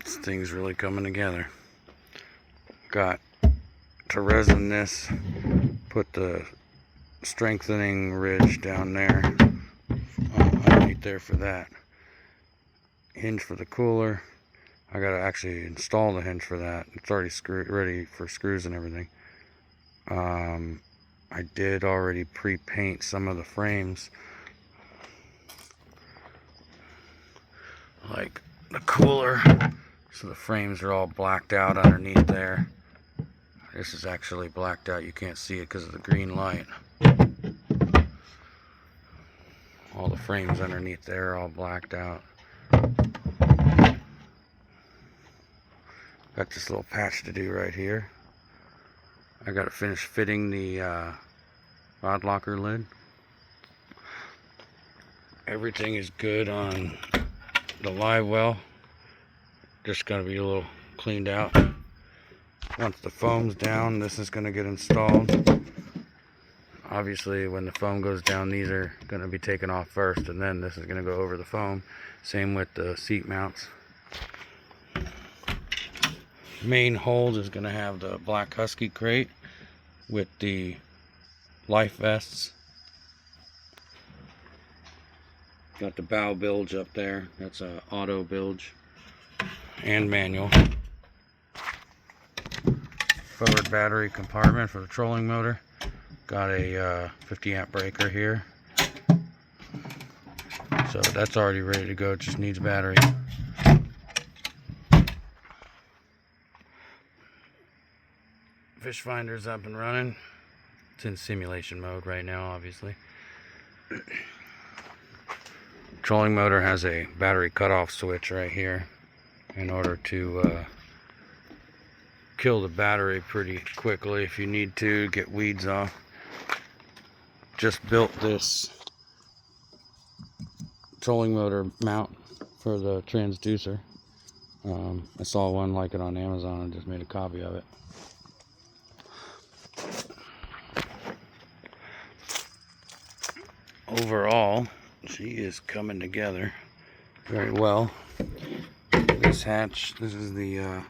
This thing's really coming together. Got to resin this, put the strengthening ridge down there, underneath there for that. Hinge for the cooler. I gotta actually install the hinge for that. It's already ready for screws and everything. I did already pre-paint some of the frames, like the cooler, so the frames are all blacked out underneath there. This is actually blacked out, you can't see it because of the green light. All the frames underneath there are all blacked out. Got this little patch to do right here. I gotta finish fitting the rod locker lid. Everything is good on the live well. Just gotta be a little cleaned out. Once the foam's down, this is gonna get installed. Obviously, when the foam goes down, these are gonna be taken off first, and then this is gonna go over the foam. Same with the seat mounts. Main hold is gonna have the black Husky crate with the life vests. Got the bow bilge up there. That's a auto bilge and manual. Forward battery compartment for the trolling motor. Got a 50 amp breaker here. So that's already ready to go. It just needs battery. Fish finder's up and running. It's in simulation mode right now, obviously. Trolling motor has a battery cutoff switch right here in order to kill the battery pretty quickly if you need to get weeds off. Just built this trolling motor mount for the transducer. I saw one like it on Amazon and just made a copy of it. Overall, she is coming together very well. This hatch, this is the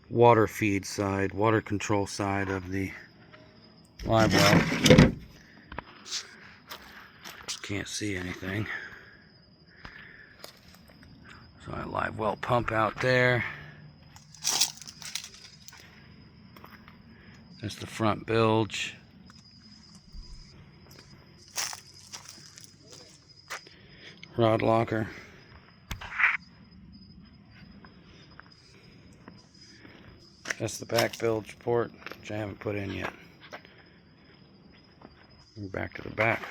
water feed side, water control side of the live well. Can't see anything. So I live well pump out there. That's the front bilge. Rod locker. That's the back bilge port, which I haven't put in yet. Back to the back.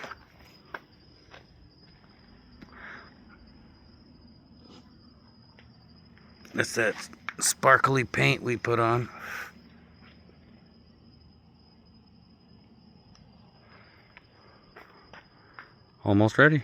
That's that sparkly paint we put on. Almost ready.